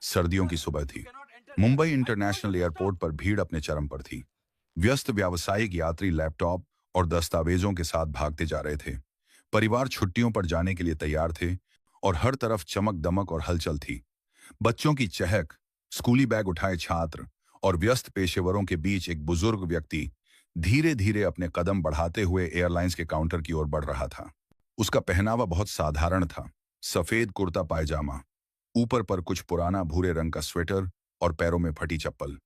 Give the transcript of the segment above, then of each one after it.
सर्दियों की सुबह थी। मुंबई इंटरनेशनल एयरपोर्ट पर भीड़ अपने चरम पर थी। व्यस्त व्यावसायिक यात्री लैपटॉप और दस्तावेजों के साथ भागते जा रहे थे। परिवार छुट्टियों पर जाने के लिए तैयार थे और हर तरफ चमक दमक और हलचल थी। बच्चों की चहक, स्कूली बैग उठाए छात्र और व्यस्त पेशेवरों के बीच एक बुजुर्ग व्यक्ति धीरे धीरे अपने कदम बढ़ाते हुए एयरलाइंस के काउंटर की ओर बढ़ रहा था। उसका पहनावा बहुत साधारण था। सफेद कुर्ता पायजामा, ऊपर पर कुछ पुराना भूरे रंग का स्वेटर और पैरों में फटी चप्पल।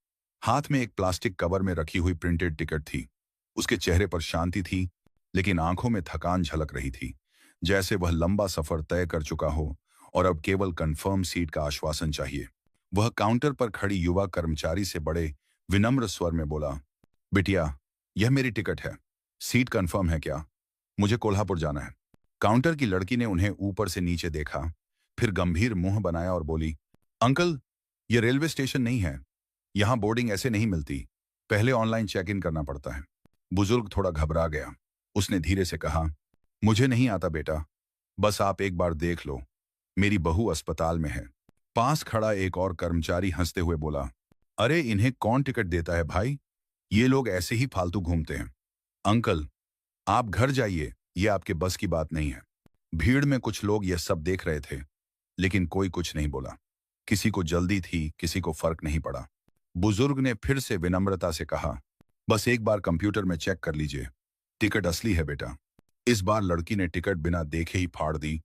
हाथ में एक प्लास्टिक कवर में रखी हुई प्रिंटेड टिकट थी। उसके चेहरे पर शांति थी, लेकिन आंखों में थकान झलक रही थी, जैसे वह लंबा सफर तय कर चुका हो और अब केवल कंफर्म सीट का आश्वासन चाहिए। वह काउंटर पर खड़ी युवा कर्मचारी से बड़े विनम्र स्वर में बोला, बिटिया, यह मेरी टिकट है। सीट कंफर्म है क्या? मुझे कोल्हापुर जाना है। काउंटर की लड़की ने उन्हें ऊपर से नीचे देखा, फिर गंभीर मुंह बनाया और बोली, अंकल, यह रेलवे स्टेशन नहीं है। यहां बोर्डिंग ऐसे नहीं मिलती। पहले ऑनलाइन चेक इन करना पड़ता है। बुजुर्ग थोड़ा घबरा गया। उसने धीरे से कहा, मुझे नहीं आता बेटा, बस आप एक बार देख लो। मेरी बहू अस्पताल में है। पास खड़ा एक और कर्मचारी हंसते हुए बोला, अरे इन्हें कौन टिकट देता है भाई? ये लोग ऐसे ही फालतू घूमते हैं। अंकल, आप घर जाइए, ये आपके बस की बात नहीं है। भीड़ में कुछ लोग यह सब देख रहे थे, लेकिन कोई कुछ नहीं बोला। किसी को जल्दी थी, किसी को फर्क नहीं पड़ा। बुजुर्ग ने फिर से विनम्रता से कहा, बस एक बार कंप्यूटर में चेक कर लीजिए। टिकट असली है बेटा। इस बार लड़की ने टिकट बिना देखे ही फाड़ दी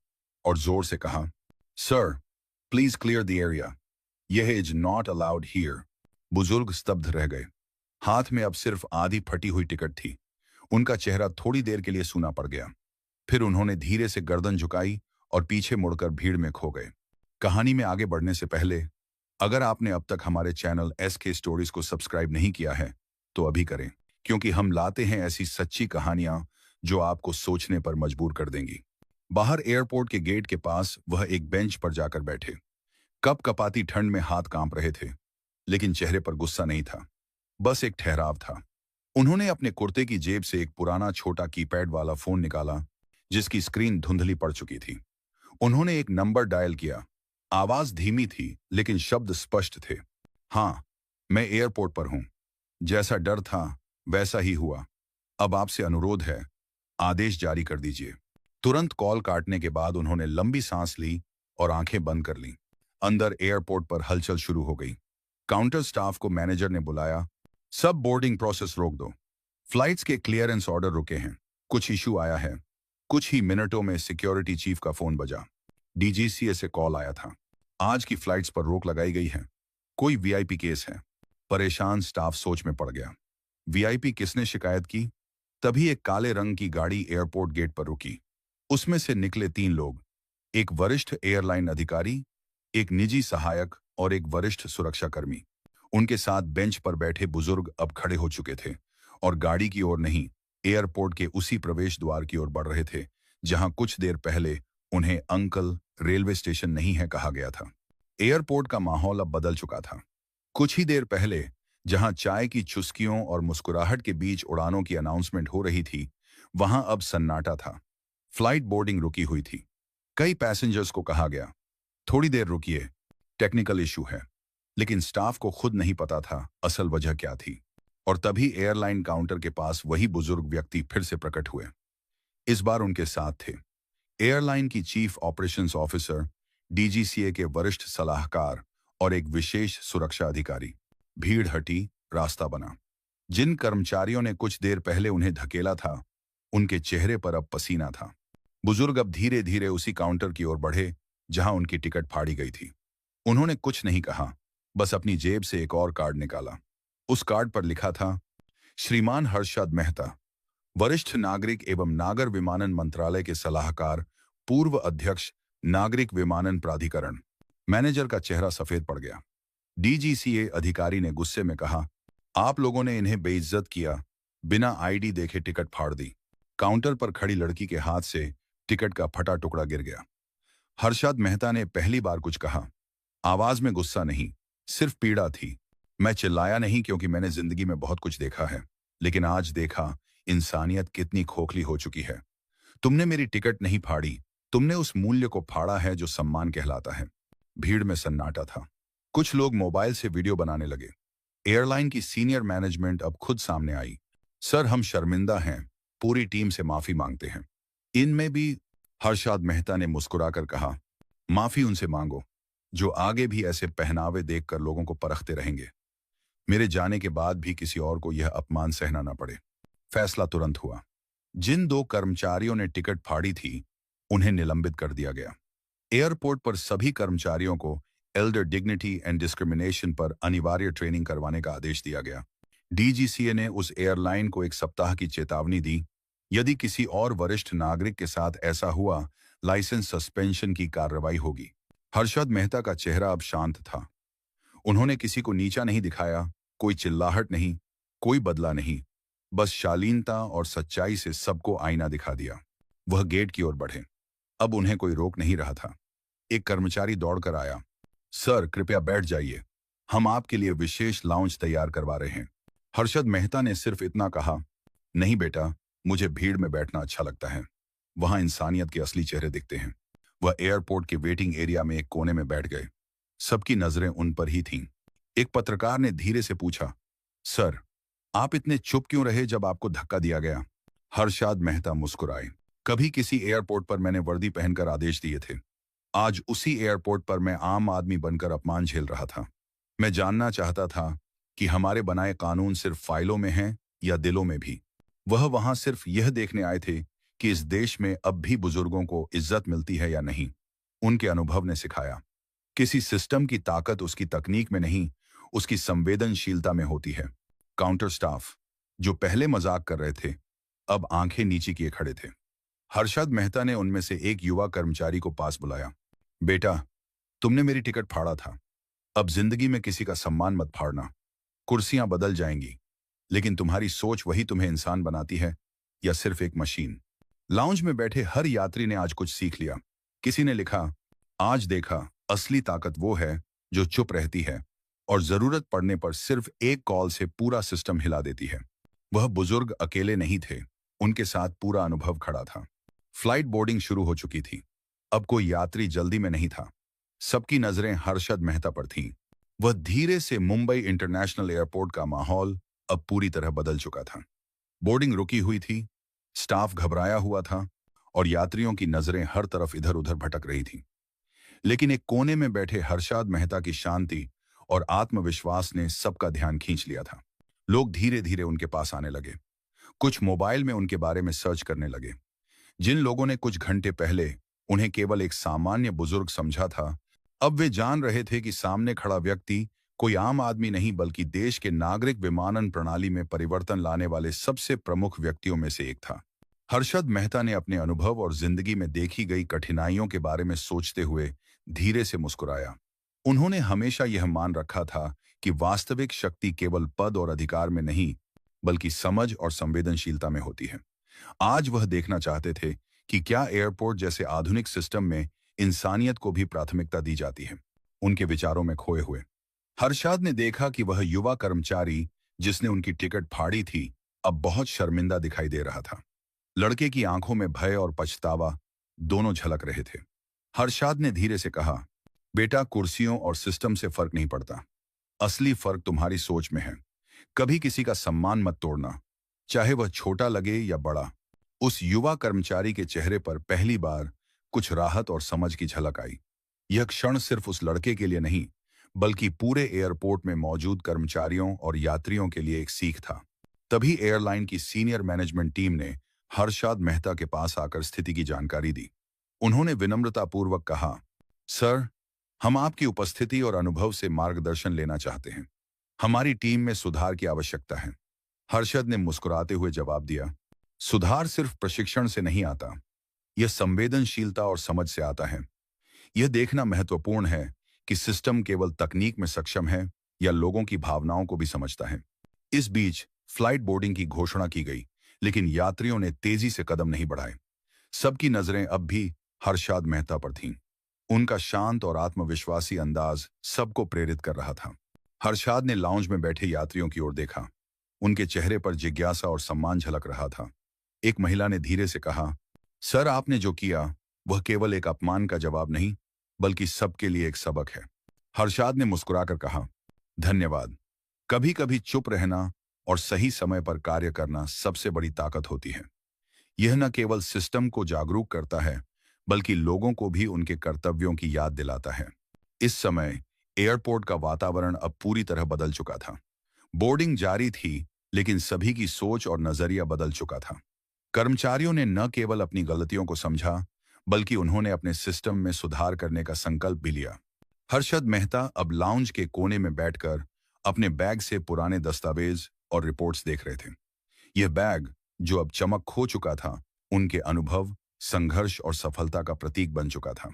और जोर से कहा, sir, please clear the area. यह इज नॉट अलाउड हियर। बुजुर्ग स्तब्ध रह गए। हाथ में अब सिर्फ आधी फटी हुई टिकट थी। उनका चेहरा थोड़ी देर के लिए सूना पड़ गया। फिर उन्होंने धीरे से गर्दन झुकाई और पीछे मुड़कर भीड़ में खो गए। कहानी में आगे बढ़ने से पहले, अगर आपने अब तक हमारे चैनल SK स्टोरीज को सब्सक्राइब नहीं किया है तो अभी करें, क्योंकि हम लाते हैं ऐसी सच्ची कहानियां जो आपको सोचने पर मजबूर कर देंगी। बाहर एयरपोर्ट के गेट के पास वह एक बेंच पर जाकर बैठे। कपकपाती ठंड में हाथ कांप रहे थे, लेकिन चेहरे पर गुस्सा नहीं था, बस एक ठहराव था। उन्होंने अपने कुर्ते की जेब से एक पुराना छोटा कीपैड वाला फोन निकाला, जिसकी स्क्रीन धुंधली पड़ चुकी थी। उन्होंने एक नंबर डायल किया। आवाज धीमी थी, लेकिन शब्द स्पष्ट थे। हाँ, मैं एयरपोर्ट पर हूं। जैसा डर था वैसा ही हुआ। अब आपसे अनुरोध है, आदेश जारी कर दीजिए। तुरंत कॉल काटने के बाद उन्होंने लंबी सांस ली और आंखें बंद कर लीं। अंदर एयरपोर्ट पर हलचल शुरू हो गई। काउंटर स्टाफ को मैनेजर ने बुलाया, सब बोर्डिंग प्रोसेस रोक दो। फ्लाइट्स के क्लियरेंस ऑर्डर रुके हैं। कुछ इशू आया है। कुछ ही मिनटों में सिक्योरिटी चीफ का फोन बजा। DGCA से कॉल आया था। आज की फ्लाइट्स पर रोक लगाई गई है। कोई VIP केस है। परेशान स्टाफ सोच में पड़ गया। VIP किसने शिकायत की? तभी एक काले रंग की गाड़ी एयरपोर्ट गेट पर रुकी। उसमें से निकले 3 लोग, एक वरिष्ठ एयरलाइन अधिकारी, एक निजी सहायक और एक वरिष्ठ सुरक्षाकर्मी। उनके साथ बेंच पर बैठे बुजुर्ग अब खड़े हो चुके थे और गाड़ी की ओर नहीं, एयरपोर्ट के उसी प्रवेश द्वार की ओर बढ़ रहे थे जहां कुछ देर पहले उन्हें अंकल, रेलवे स्टेशन नहीं है कहा गया था। एयरपोर्ट का माहौल अब बदल चुका था। कुछ ही देर पहले जहां चाय की चुस्कियों और मुस्कुराहट के बीच उड़ानों की अनाउंसमेंट हो रही थी, वहां अब सन्नाटा था। फ्लाइट बोर्डिंग रुकी हुई थी। कई पैसेंजर्स को कहा गया, थोड़ी देर रुकिए, टेक्निकल इशू है। लेकिन स्टाफ को खुद नहीं पता था असल वजह क्या थी। और तभी एयरलाइन काउंटर के पास वही बुजुर्ग व्यक्ति फिर से प्रकट हुए। इस बार उनके साथ थे एयरलाइन की चीफ ऑपरेशंस ऑफिसर, DGCA के वरिष्ठ सलाहकार और एक विशेष सुरक्षा अधिकारी। भीड़ हटी, रास्ता बना। जिन कर्मचारियों ने कुछ देर पहले उन्हें धकेला था, उनके चेहरे पर अब पसीना था। बुजुर्ग अब धीरे धीरे उसी काउंटर की ओर बढ़े जहां उनकी टिकट फाड़ी गई थी। उन्होंने कुछ नहीं कहा, बस अपनी जेब से एक और कार्ड निकाला। उस कार्ड पर लिखा था, श्रीमान हर्षद मेहता, वरिष्ठ नागरिक एवं नागर विमानन मंत्रालय के सलाहकार, पूर्व अध्यक्ष, नागरिक विमानन प्राधिकरण। मैनेजर का चेहरा सफेद पड़ गया। DGCA अधिकारी ने गुस्से में कहा, आप लोगों ने इन्हें बेइज्जत किया, बिना ID देखे टिकट फाड़ दी। काउंटर पर खड़ी लड़की के हाथ से टिकट का फटा टुकड़ा गिर गया। हर्षद मेहता ने पहली बार कुछ कहा। आवाज में गुस्सा नहीं, सिर्फ पीड़ा थी। मैं चिल्लाया नहीं क्योंकि मैंने जिंदगी में बहुत कुछ देखा है, लेकिन आज देखा इंसानियत कितनी खोखली हो चुकी है। तुमने मेरी टिकट नहीं फाड़ी, तुमने उस मूल्य को फाड़ा है जो सम्मान कहलाता है। भीड़ में सन्नाटा था। कुछ लोग मोबाइल से वीडियो बनाने लगे। एयरलाइन की सीनियर मैनेजमेंट अब खुद सामने आई। सर, हम शर्मिंदा हैं, पूरी टीम से माफी मांगते हैं। इनमें भी हर्षद मेहता ने मुस्कुराकर कहा, माफी उनसे मांगो जो आगे भी ऐसे पहनावे देखकर लोगों को परखते रहेंगे। मेरे जाने के बाद भी किसी और को यह अपमान सहना न पड़े। फैसला तुरंत हुआ। जिन 2 कर्मचारियों ने टिकट फाड़ी थी, उन्हें निलंबित कर दिया गया। एयरपोर्ट पर सभी कर्मचारियों को एल्डर डिग्निटी एंड डिस्क्रिमिनेशन पर अनिवार्य ट्रेनिंग करवाने का आदेश दिया गया। डीजीसीए ने उस एयरलाइन को 1 सप्ताह की चेतावनी दी। यदि किसी और वरिष्ठ नागरिक के साथ ऐसा हुआ, लाइसेंस सस्पेंशन की कार्रवाई होगी। हर्षद मेहता का चेहरा अब शांत था। उन्होंने किसी को नीचा नहीं दिखाया, कोई चिल्लाहट नहीं, कोई बदला नहीं। बस शालीनता और सच्चाई से सबको आईना दिखा दिया। वह गेट की ओर बढ़े। अब उन्हें कोई रोक नहीं रहा था। एक कर्मचारी दौड़कर आया। सर, कृपया बैठ जाइए, हम आपके लिए विशेष लाउंज तैयार करवा रहे हैं। हर्षद मेहता ने सिर्फ इतना कहा, नहीं बेटा, मुझे भीड़ में बैठना अच्छा लगता है। वहां इंसानियत के असली चेहरे दिखते हैं। वह एयरपोर्ट के वेटिंग एरिया में एक कोने में बैठ गए। सबकी नजरें उन पर ही थीं। एक पत्रकार ने धीरे से पूछा, सर, आप इतने चुप क्यों रहे जब आपको धक्का दिया गया? हर्षद मेहता मुस्कुराए। कभी किसी एयरपोर्ट पर मैंने वर्दी पहनकर आदेश दिए थे। आज उसी एयरपोर्ट पर मैं आम आदमी बनकर अपमान झेल रहा था। मैं जानना चाहता था कि हमारे बनाए कानून सिर्फ फाइलों में हैं या दिलों में भी। वह वहां सिर्फ यह देखने आए थे कि इस देश में अब भी बुजुर्गों को इज्जत मिलती है या नहीं। उनके अनुभव ने सिखाया, किसी सिस्टम की ताकत उसकी तकनीक में नहीं, उसकी संवेदनशीलता में होती है। काउंटर स्टाफ, जो पहले मजाक कर रहे थे, अब आंखें नीची किए खड़े थे। हर्षद मेहता ने उनमें से एक युवा कर्मचारी को पास बुलाया। बेटा, तुमने मेरी टिकट फाड़ा था। अब जिंदगी में किसी का सम्मान मत फाड़ना। कुर्सियां बदल जाएंगी, लेकिन तुम्हारी सोच वही तुम्हें इंसान बनाती है या सिर्फ एक मशीन। लाउंज में बैठे हर यात्री ने आज कुछ सीख लिया। किसी ने लिखा, आज देखा, असली ताकत वो है जो चुप रहती है और जरूरत पड़ने पर सिर्फ एक कॉल से पूरा सिस्टम हिला देती है। वह बुजुर्ग अकेले नहीं थे, उनके साथ पूरा अनुभव खड़ा था। फ्लाइट बोर्डिंग शुरू हो चुकी थी। अब कोई यात्री जल्दी में नहीं था। सबकी नजरें हर्षद मेहता पर थीं। वह धीरे से मुंबई इंटरनेशनल एयरपोर्ट का माहौल अब पूरी तरह बदल चुका था। बोर्डिंग रुकी हुई थी, स्टाफ घबराया हुआ था और यात्रियों की नजरें हर तरफ इधर उधर भटक रही थीं। लेकिन एक कोने में बैठे हर्षद मेहता की शांति और आत्मविश्वास ने सबका ध्यान खींच लिया था। लोग धीरे धीरे उनके पास आने लगे। कुछ मोबाइल में उनके बारे में सर्च करने लगे। जिन लोगों ने कुछ घंटे पहले उन्हें केवल एक सामान्य बुजुर्ग समझा था, अब वे जान रहे थे कि सामने खड़ा व्यक्ति कोई आम आदमी नहीं बल्कि देश के नागरिक विमानन प्रणाली में परिवर्तन लाने वाले सबसे प्रमुख व्यक्तियों में से एक था। हर्षद मेहता ने अपने अनुभव और जिंदगी में देखी गई कठिनाइयों के बारे में सोचते हुए धीरे से मुस्कुराया। उन्होंने हमेशा यह मान रखा था कि वास्तविक शक्ति केवल पद और अधिकार में नहीं, बल्कि समझ और संवेदनशीलता में होती है। आज वह देखना चाहते थे कि क्या एयरपोर्ट जैसे आधुनिक सिस्टम में इंसानियत को भी प्राथमिकता दी जाती है। उनके विचारों में खोए हुए हर्षद ने देखा कि वह युवा कर्मचारी जिसने उनकी टिकट फाड़ी थी, अब बहुत शर्मिंदा दिखाई दे रहा था। लड़के की आंखों में भय और पछतावा दोनों झलक रहे थे। हर्षद ने धीरे से कहा, बेटा, कुर्सियों और सिस्टम से फर्क नहीं पड़ता। असली फर्क तुम्हारी सोच में है। कभी किसी का सम्मान मत तोड़ना, चाहे वह छोटा लगे या बड़ा। उस युवा कर्मचारी के चेहरे पर पहली बार कुछ राहत और समझ की झलक आई। यह क्षण सिर्फ उस लड़के के लिए नहीं, बल्कि पूरे एयरपोर्ट में मौजूद कर्मचारियों और यात्रियों के लिए एक सीख था। तभी एयरलाइन की सीनियर मैनेजमेंट टीम ने हर्षद मेहता के पास आकर स्थिति की जानकारी दी। उन्होंने विनम्रतापूर्वक कहा, सर, हम आपकी उपस्थिति और अनुभव से मार्गदर्शन लेना चाहते हैं। हमारी टीम में सुधार की आवश्यकता है। हर्षद ने मुस्कुराते हुए जवाब दिया, सुधार सिर्फ प्रशिक्षण से नहीं आता, यह संवेदनशीलता और समझ से आता है। यह देखना महत्वपूर्ण है कि सिस्टम केवल तकनीक में सक्षम है या लोगों की भावनाओं को भी समझता है। इस बीच फ्लाइट बोर्डिंग की घोषणा की गई, लेकिन यात्रियों ने तेजी से कदम नहीं बढ़ाए। सबकी नजरें अब भी हर्षद मेहता पर थीं। उनका शांत और आत्मविश्वासी अंदाज सबको प्रेरित कर रहा था। हर्षद ने लाउंज में बैठे यात्रियों की ओर देखा। उनके चेहरे पर जिज्ञासा और सम्मान झलक रहा था। एक महिला ने धीरे से कहा, सर, आपने जो किया वह केवल एक अपमान का जवाब नहीं, बल्कि सबके लिए एक सबक है। हर्षाद ने मुस्कुराकर कहा, धन्यवाद। कभी कभी चुप रहना और सही समय पर कार्य करना सबसे बड़ी ताकत होती है। यह न केवल सिस्टम को जागरूक करता है, बल्कि लोगों को भी उनके कर्तव्यों की याद दिलाता है। इस समय एयरपोर्ट का वातावरण अब पूरी तरह बदल चुका था। बोर्डिंग जारी थी, लेकिन सभी की सोच और नजरिया बदल चुका था। कर्मचारियों ने न केवल अपनी गलतियों को समझा, बल्कि उन्होंने अपने सिस्टम में सुधार करने का संकल्प भी लिया। हर्षद मेहता अब लाउंज के कोने में बैठकर अपने बैग से पुराने दस्तावेज और रिपोर्ट्स देख रहे थे। यह बैग, जो अब चमक खो चुका था, उनके अनुभव, संघर्ष और सफलता का प्रतीक बन चुका था।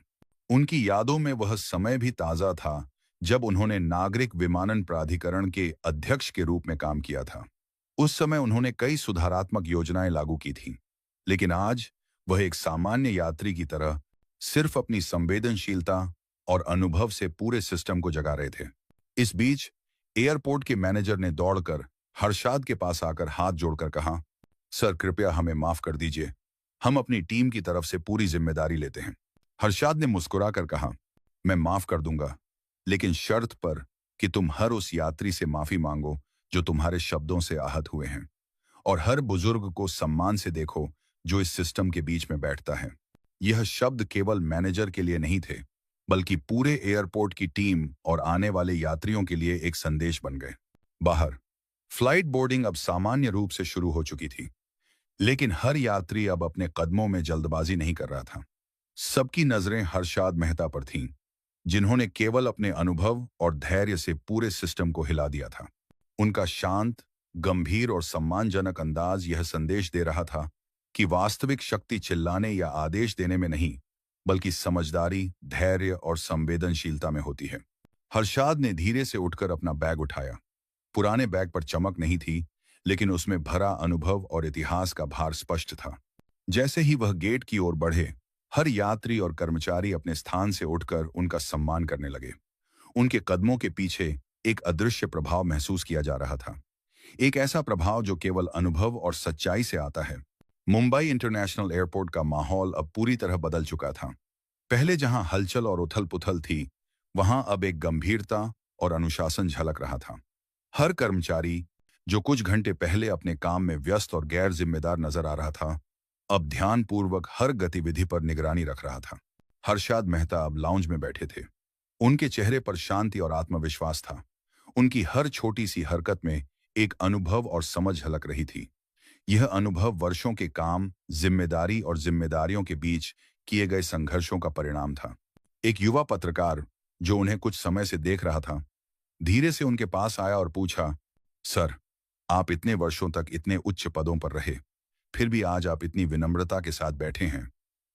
उनकी यादों में वह समय भी ताजा था जब उन्होंने नागरिक विमानन प्राधिकरण के अध्यक्ष के रूप में काम किया था। उस समय उन्होंने कई सुधारात्मक योजनाएं लागू की थीं, लेकिन आज वह एक सामान्य यात्री की तरह सिर्फ अपनी संवेदनशीलता और अनुभव से पूरे सिस्टम को जगा रहे थे। इस बीच एयरपोर्ट के मैनेजर ने दौड़कर हर्षाद के पास आकर हाथ जोड़कर कहा, सर कृपया हमें माफ कर दीजिए, हम अपनी टीम की तरफ से पूरी जिम्मेदारी लेते हैं। हर्षाद ने मुस्कुराकर कहा, मैं माफ कर दूंगा, लेकिन शर्त पर कि तुम हर उस यात्री से माफी मांगो जो तुम्हारे शब्दों से आहत हुए हैं, और हर बुजुर्ग को सम्मान से देखो जो इस सिस्टम के बीच में बैठता है। यह शब्द केवल मैनेजर के लिए नहीं थे, बल्कि पूरे एयरपोर्ट की टीम और आने वाले यात्रियों के लिए एक संदेश बन गए। बाहर फ्लाइट बोर्डिंग अब सामान्य रूप से शुरू हो चुकी थी, लेकिन हर यात्री अब अपने कदमों में जल्दबाजी नहीं कर रहा था। सबकी नजरें हर्षाद मेहता पर थीं, जिन्होंने केवल अपने अनुभव और धैर्य से पूरे सिस्टम को हिला दिया था। उनका शांत, गंभीर और सम्मानजनक अंदाज यह संदेश दे रहा था कि वास्तविक शक्ति चिल्लाने या आदेश देने में नहीं, बल्कि समझदारी, धैर्य और संवेदनशीलता में होती है। हर्षाद ने धीरे से उठकर अपना बैग उठाया। पुराने बैग पर चमक नहीं थी, लेकिन उसमें भरा अनुभव और इतिहास का भार स्पष्ट था। जैसे ही वह गेट की ओर बढ़े, हर यात्री और कर्मचारी अपने स्थान से उठकर उनका सम्मान करने लगे। उनके कदमों के पीछे एक अदृश्य प्रभाव महसूस किया जा रहा था, एक ऐसा प्रभाव जो केवल अनुभव और सच्चाई से आता है। मुंबई इंटरनेशनल एयरपोर्ट का माहौल अब पूरी तरह बदल चुका था। पहले जहां हलचल और उथल-पुथल थी, वहां अब एक गंभीरता और अनुशासन झलक रहा था। हर कर्मचारी, जो कुछ घंटे पहले अपने काम में व्यस्त और गैर जिम्मेदार नजर आ रहा था, अब ध्यानपूर्वक हर गतिविधि पर निगरानी रख रहा था। हर्षाद मेहता अब लाउंज में बैठे थे। उनके चेहरे पर शांति और आत्मविश्वास था। उनकी हर छोटी सी हरकत में एक अनुभव और समझ झलक रही थी। यह अनुभव वर्षों के काम, जिम्मेदारी और जिम्मेदारियों के बीच किए गए संघर्षों का परिणाम था। एक युवा पत्रकार, जो उन्हें कुछ समय से देख रहा था, धीरे से उनके पास आया और पूछा, सर, आप इतने वर्षों तक इतने उच्च पदों पर रहे, फिर भी आज आप इतनी विनम्रता के साथ बैठे हैं।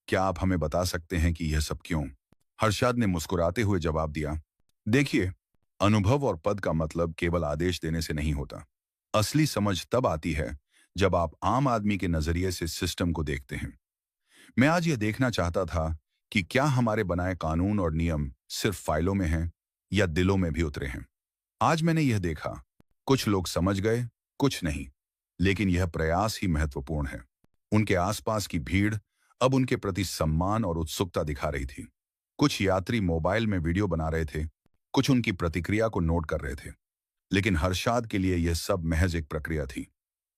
क्या आप हमें बता सकते हैं कि यह सब क्यों? हर्षाद ने मुस्कुराते हुए जवाब दिया, देखिए, अनुभव और पद का मतलब केवल आदेश देने से नहीं होता। असली समझ तब आती है जब आप आम आदमी के नजरिए से सिस्टम को देखते हैं। मैं आज यह देखना चाहता था कि क्या हमारे बनाए कानून और नियम सिर्फ फाइलों में हैं या दिलों में भी उतरे हैं। आज मैंने यह देखा, कुछ लोग समझ गए, कुछ नहीं, लेकिन यह प्रयास ही महत्वपूर्ण है। उनके आसपास की भीड़ अब उनके प्रति सम्मान और उत्सुकता दिखा रही थी। कुछ यात्री मोबाइल में वीडियो बना रहे थे, कुछ उनकी प्रतिक्रिया को नोट कर रहे थे, लेकिन हर्षाद के लिए यह सब महज एक प्रक्रिया थी,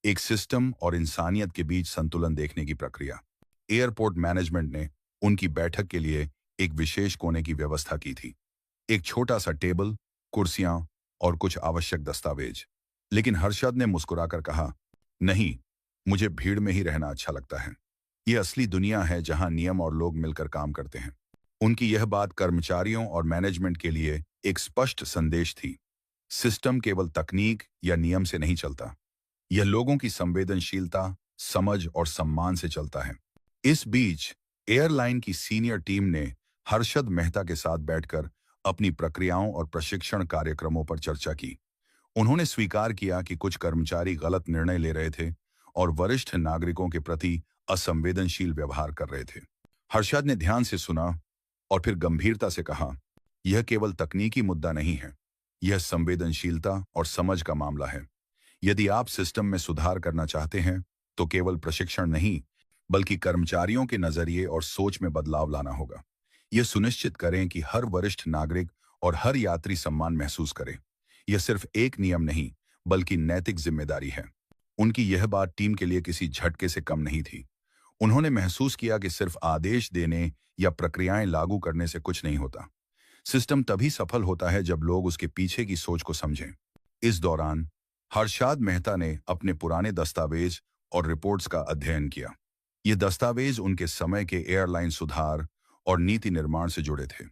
एक सिस्टम और इंसानियत के बीच संतुलन देखने की प्रक्रिया। एयरपोर्ट मैनेजमेंट ने उनकी बैठक के लिए एक विशेष कोने की व्यवस्था की थी, एक छोटा सा टेबल, कुर्सियां और कुछ आवश्यक दस्तावेज। लेकिन हर्षद ने मुस्कुराकर कहा, नहीं, मुझे भीड़ में ही रहना अच्छा लगता है। यह असली दुनिया है जहां नियम और लोग मिलकर काम करते हैं। उनकी यह बात कर्मचारियों और मैनेजमेंट के लिए एक स्पष्ट संदेश थी। सिस्टम केवल तकनीक या नियम से नहीं चलता, यह लोगों की संवेदनशीलता, समझ और सम्मान से चलता है। इस बीच एयरलाइन की सीनियर टीम ने हर्षद मेहता के साथ बैठकर अपनी प्रक्रियाओं और प्रशिक्षण कार्यक्रमों पर चर्चा की। उन्होंने स्वीकार किया कि कुछ कर्मचारी गलत निर्णय ले रहे थे और वरिष्ठ नागरिकों के प्रति असंवेदनशील व्यवहार कर रहे थे। हर्षद ने ध्यान से सुना और फिर गंभीरता से कहा, यह केवल तकनीकी मुद्दा नहीं है, यह संवेदनशीलता और समझ का मामला है। यदि आप सिस्टम में सुधार करना चाहते हैं, तो केवल प्रशिक्षण नहीं, बल्कि कर्मचारियों के नजरिए और सोच में बदलाव लाना होगा। यह सुनिश्चित करें कि हर वरिष्ठ नागरिक और हर यात्री सम्मान महसूस करे। यह सिर्फ एक नियम नहीं, बल्कि नैतिक जिम्मेदारी है। उनकी यह बात टीम के लिए किसी झटके से कम नहीं थी। उन्होंने महसूस किया कि सिर्फ आदेश देने या प्रक्रियाएं लागू करने से कुछ नहीं होता। सिस्टम तभी सफल होता है जब लोग उसके पीछे की सोच को समझें। इस दौरान हर्षाद मेहता ने अपने पुराने दस्तावेज और रिपोर्ट्स का अध्ययन किया। ये दस्तावेज उनके समय के एयरलाइन सुधार और नीति निर्माण से जुड़े थे।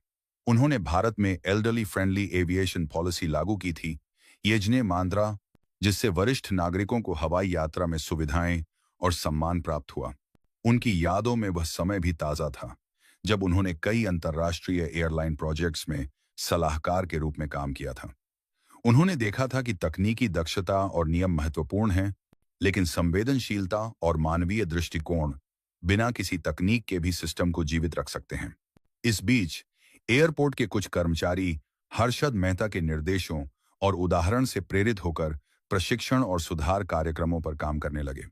उन्होंने भारत में एल्डरली फ्रेंडली एविएशन पॉलिसी लागू की थी, येजने मांद्रा, जिससे वरिष्ठ नागरिकों को हवाई यात्रा में सुविधाएं और सम्मान प्राप्त हुआ। उनकी यादों में वह समय भी ताज़ा था जब उन्होंने कई अंतर्राष्ट्रीय एयरलाइन प्रोजेक्ट्स में सलाहकार के रूप में काम किया था। उन्होंने देखा था कि तकनीकी दक्षता और नियम महत्वपूर्ण हैं, लेकिन संवेदनशीलता और मानवीय दृष्टिकोण बिना किसी तकनीक के भी सिस्टम को जीवित रख सकते हैं। इस बीच एयरपोर्ट के कुछ कर्मचारी हर्षद मेहता के निर्देशों और उदाहरण से प्रेरित होकर प्रशिक्षण और सुधार कार्यक्रमों पर काम करने लगे।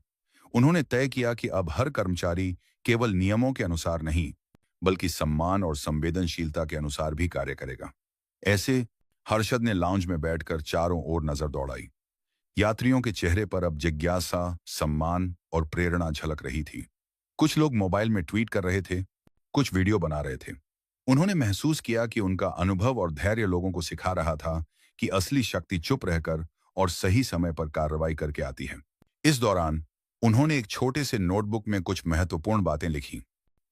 उन्होंने तय किया कि अब हर कर्मचारी केवल नियमों के अनुसार नहीं, बल्कि सम्मान और संवेदनशीलता के अनुसार भी कार्य करेगा। ऐसे हर्षद ने लाउंज में बैठकर चारों ओर नजर दौड़ाई। यात्रियों के चेहरे पर अब जिज्ञासा, सम्मान और प्रेरणा झलक रही थी। कुछ लोग मोबाइल में ट्वीट कर रहे थे, कुछ वीडियो बना रहे थे। उन्होंने महसूस किया कि उनका अनुभव और धैर्य लोगों को सिखा रहा था कि असली शक्ति चुप रहकर और सही समय पर कार्रवाई करके आती है। इस दौरान उन्होंने एक छोटे से नोटबुक में कुछ महत्वपूर्ण बातें लिखी।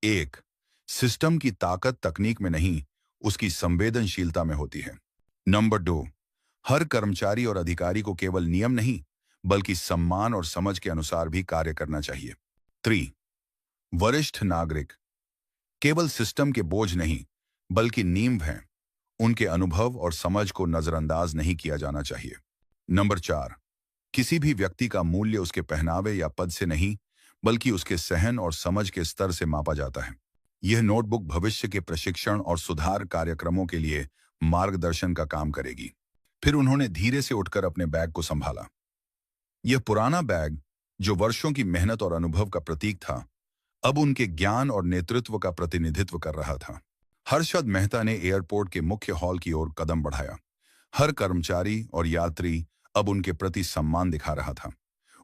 1. सिस्टम की ताकत तकनीक में नहीं, उसकी संवेदनशीलता में होती है। नंबर 2. हर कर्मचारी और अधिकारी को केवल नियम नहीं, बल्कि सम्मान और समझ के अनुसार भी कार्य करना चाहिए। 3. वरिष्ठ नागरिक केवल सिस्टम के बोझ नहीं, बल्कि नींव हैं। उनके अनुभव और समझ को नजरअंदाज नहीं किया जाना चाहिए। नंबर 4. किसी भी व्यक्ति का मूल्य उसके पहनावे या पद से नहीं, बल्कि उसके सहन और समझ के स्तर से मापा जाता है। यह नोटबुक भविष्य के प्रशिक्षण और सुधार कार्यक्रमों के लिए मार्गदर्शन का काम करेगी। फिर उन्होंने धीरे से उठकर अपने बैग को संभाला। यह पुराना बैग, जो वर्षों की मेहनत और अनुभव का प्रतीक था, अब उनके ज्ञान और नेतृत्व का प्रतिनिधित्व कर रहा था। हर्षद मेहता ने एयरपोर्ट के मुख्य हॉल की ओर कदम बढ़ाया। हर कर्मचारी और यात्री अब उनके प्रति सम्मान दिखा रहा था।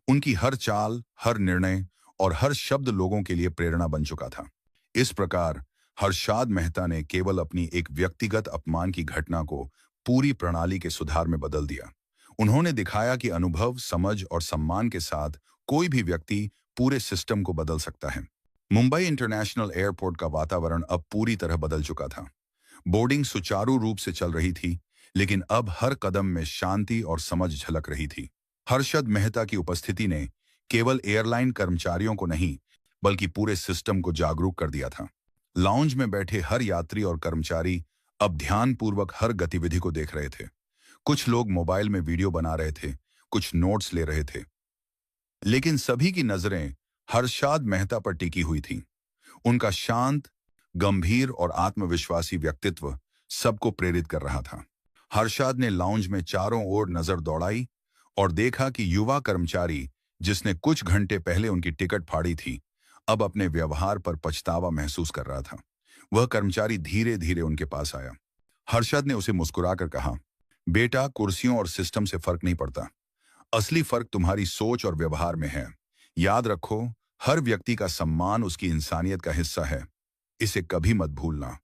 उनकी हर चाल, हर निर्णय और हर शब्द लोगों के लिए प्रेरणा बन चुका था। इस प्रकार हर्षद मेहता ने केवल अपनी एक व्यक्तिगत अपमान की घटना को पूरी प्रणाली के सुधार में बदल दिया। उन्होंने दिखाया कि अनुभव, समझ और सम्मान के साथ कोई भी व्यक्ति पूरे सिस्टम को बदल सकता है। मुंबई इंटरनेशनल एयरपोर्ट का वातावरण अब पूरी तरह बदल चुका था। बोर्डिंग सुचारू रूप से चल रही थी, लेकिन अब हर कदम में शांति और समझ झलक रही थी। हर्षद मेहता की उपस्थिति ने केवल एयरलाइन कर्मचारियों को नहीं, बल्कि पूरे सिस्टम को जागरूक कर दिया था। लाउंज में बैठे हर यात्री और कर्मचारी अब ध्यानपूर्वक हर गतिविधि को देख रहे थे। कुछ लोग मोबाइल में वीडियो बना रहे थे, कुछ नोट्स ले रहे थे, लेकिन सभी की नजरें हर्षद मेहता पर टिकी हुई थीं। उनका शांत, गंभीर और आत्मविश्वासी व्यक्तित्व सबको प्रेरित कर रहा था। हर्षद ने लाउंज में चारों ओर नजर दौड़ाई और देखा कि युवा कर्मचारी, जिसने कुछ घंटे पहले उनकी टिकट फाड़ी थी, अब अपने व्यवहार पर पछतावा महसूस कर रहा था। वह कर्मचारी धीरे धीरे उनके पास आया। हर्षद ने उसे मुस्कुराकर कहा, बेटा, कुर्सियों और सिस्टम से फर्क नहीं पड़ता। असली फर्क तुम्हारी सोच और व्यवहार में है। याद रखो, हर व्यक्ति का सम्मान उसकी इंसानियत का हिस्सा है। इसे कभी मत भूलना।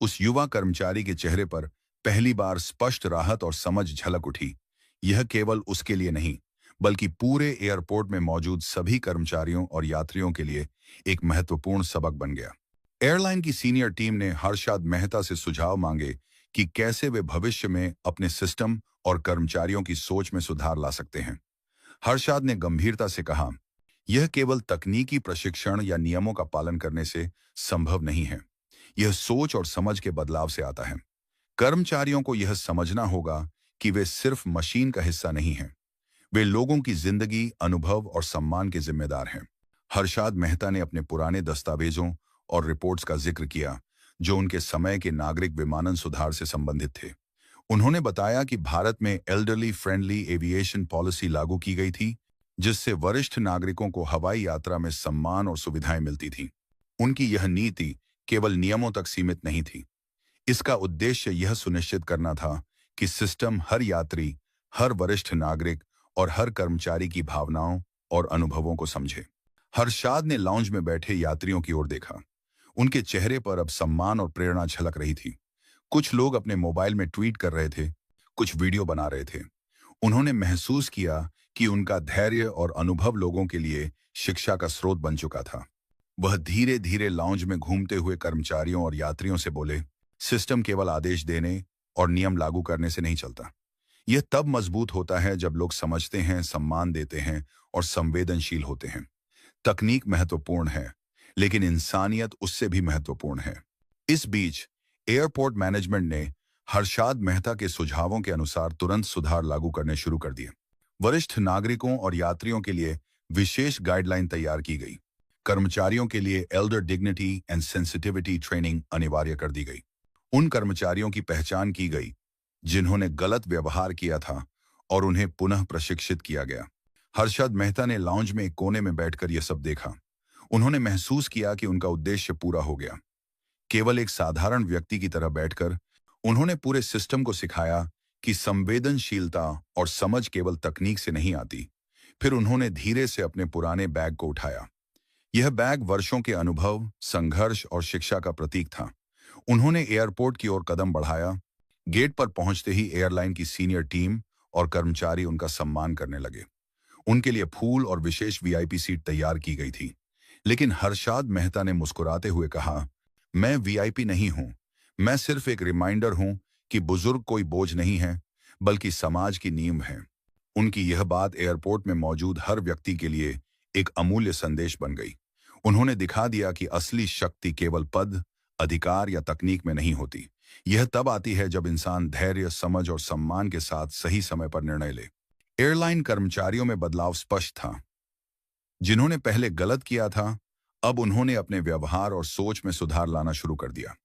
उस युवा कर्मचारी के चेहरे पर पहली बार स्पष्ट राहत और समझ झलक उठी। यह केवल उसके लिए नहीं, बल्कि पूरे एयरपोर्ट में मौजूद सभी कर्मचारियों और यात्रियों के लिए एक महत्वपूर्ण सबक बन गया। एयरलाइन की सीनियर टीम ने हर्षद मेहता से सुझाव मांगे कि कैसे वे भविष्य में अपने सिस्टम और कर्मचारियों की सोच में सुधार ला सकते हैं। हर्षद ने गंभीरता से कहा, यह केवल तकनीकी प्रशिक्षण या नियमों का पालन करने से संभव नहीं है। यह सोच और समझ के बदलाव से आता है। कर्मचारियों को यह समझना होगा कि वे सिर्फ मशीन का हिस्सा नहीं हैं। वे लोगों की जिंदगी, अनुभव और सम्मान के जिम्मेदार हैं। हर्षद मेहता ने अपने पुराने दस्तावेजों और रिपोर्ट्स का जिक्र किया, जो उनके समय के नागरिक विमानन सुधार से संबंधित थे। उन्होंने बताया कि भारत में एल्डरली फ्रेंडली एविएशन पॉलिसी लागू की गई थी, जिससे वरिष्ठ नागरिकों को हवाई यात्रा में सम्मान और सुविधाएं मिलती थीं। उनकी यह नीति केवल नियमों तक सीमित नहीं थी। इसका उद्देश्य यह सुनिश्चित करना था कि सिस्टम हर यात्री, हर वरिष्ठ नागरिक और हर कर्मचारी की भावनाओं और अनुभवों को समझे। हर्षाद ने लाउंज में बैठे यात्रियों की ओर देखा। उनके चेहरे पर अब सम्मान और प्रेरणा झलक रही थी। कुछ लोग अपने मोबाइल में ट्वीट कर रहे थे, कुछ वीडियो बना रहे थे। उन्होंने महसूस किया कि उनका धैर्य और अनुभव लोगों के लिए शिक्षा का स्रोत बन चुका था। वह धीरे धीरे लाउंज में घूमते हुए कर्मचारियों और यात्रियों से बोले, सिस्टम केवल आदेश देने और नियम लागू करने से नहीं चलता। यह तब मजबूत होता है जब लोग समझते हैं, सम्मान देते हैं और संवेदनशील होते हैं। तकनीक महत्वपूर्ण है, लेकिन इंसानियत उससे भी महत्वपूर्ण है। इस बीच एयरपोर्ट मैनेजमेंट ने हर्षाद मेहता के सुझावों के अनुसार तुरंत सुधार लागू करने शुरू कर दिए। वरिष्ठ नागरिकों और यात्रियों के लिए विशेष गाइडलाइन तैयार की गई। कर्मचारियों के लिए Elder dignity and sensitivity training अनिवार्य कर दी गई। उन कर्मचारियों की पहचान की गई जिन्होंने गलत व्यवहार किया था और उन्हें पुनः प्रशिक्षित किया गया। हर्षद मेहता ने लाउंज में एक कोने में बैठकर यह सब देखा। उन्होंने महसूस किया कि उनका उद्देश्य पूरा हो गया। केवल एक साधारण व्यक्ति की तरह बैठकर उन्होंने पूरे सिस्टम को सिखाया कि संवेदनशीलता और समझ केवल तकनीक से नहीं आती। फिर उन्होंने धीरे से अपने पुराने बैग को उठाया। यह बैग वर्षों के अनुभव, संघर्ष और शिक्षा का प्रतीक था। उन्होंने एयरपोर्ट की ओर कदम बढ़ाया। गेट पर पहुंचते ही एयरलाइन की सीनियर टीम और कर्मचारी उनका सम्मान करने लगे। उनके लिए फूल और विशेष वीआईपी सीट तैयार की गई थी। लेकिन हर्षाद मेहता ने मुस्कुराते हुए कहा, मैं वीआईपी नहीं हूं। मैं सिर्फ एक रिमाइंडर हूं कि बुजुर्ग कोई बोझ नहीं है, बल्कि समाज की नींव है। उनकी यह बात एयरपोर्ट में मौजूद हर व्यक्ति के लिए एक अमूल्य संदेश बन गई। उन्होंने दिखा दिया कि असली शक्ति केवल पद, अधिकार या तकनीक में नहीं होती। यह तब आती है जब इंसान धैर्य, समझ और सम्मान के साथ सही समय पर निर्णय ले। एयरलाइन कर्मचारियों में बदलाव स्पष्ट था। जिन्होंने पहले गलत किया था, अब उन्होंने अपने व्यवहार और सोच में सुधार लाना शुरू कर दिया।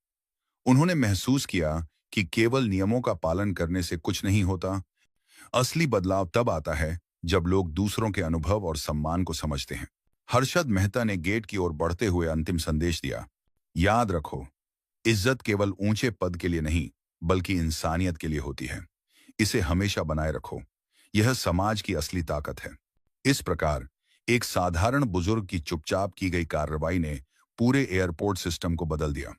उन्होंने महसूस किया कि केवल नियमों का पालन करने से कुछ नहीं होता। असली बदलाव तब आता है जब लोग दूसरों के अनुभव और सम्मान को समझते हैं। हर्षद मेहता ने गेट की ओर बढ़ते हुए अंतिम संदेश दिया, याद रखो, इज्जत केवल ऊंचे पद के लिए नहीं, बल्कि इंसानियत के लिए होती है। इसे हमेशा बनाए रखो। यह समाज की असली ताकत है। इस प्रकार एक साधारण बुजुर्ग की चुपचाप की गई कार्रवाई ने पूरे एयरपोर्ट सिस्टम को बदल दिया।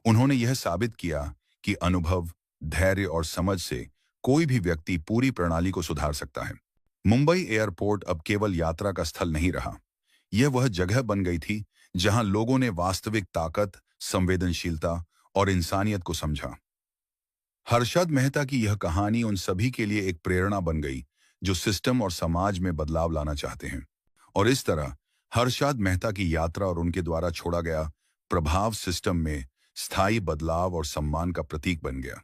उन्होंने यह साबित किया कि अनुभव, धैर्य और समझ से कोई भी व्यक्ति पूरी प्रणाली को सुधार सकता है। मुंबई एयरपोर्ट अब केवल यात्रा का स्थल नहीं रहा। यह वह जगह बन गई थी जहां लोगों ने वास्तविक ताकत, संवेदनशीलता और इंसानियत को समझा। हर्षद मेहता की यह कहानी उन सभी के लिए एक प्रेरणा बन गई जो सिस्टम और समाज में बदलाव लाना चाहते हैं। और इस तरह हर्षद मेहता की यात्रा और उनके द्वारा छोड़ा गया प्रभाव सिस्टम में स्थायी बदलाव और सम्मान का प्रतीक बन गया।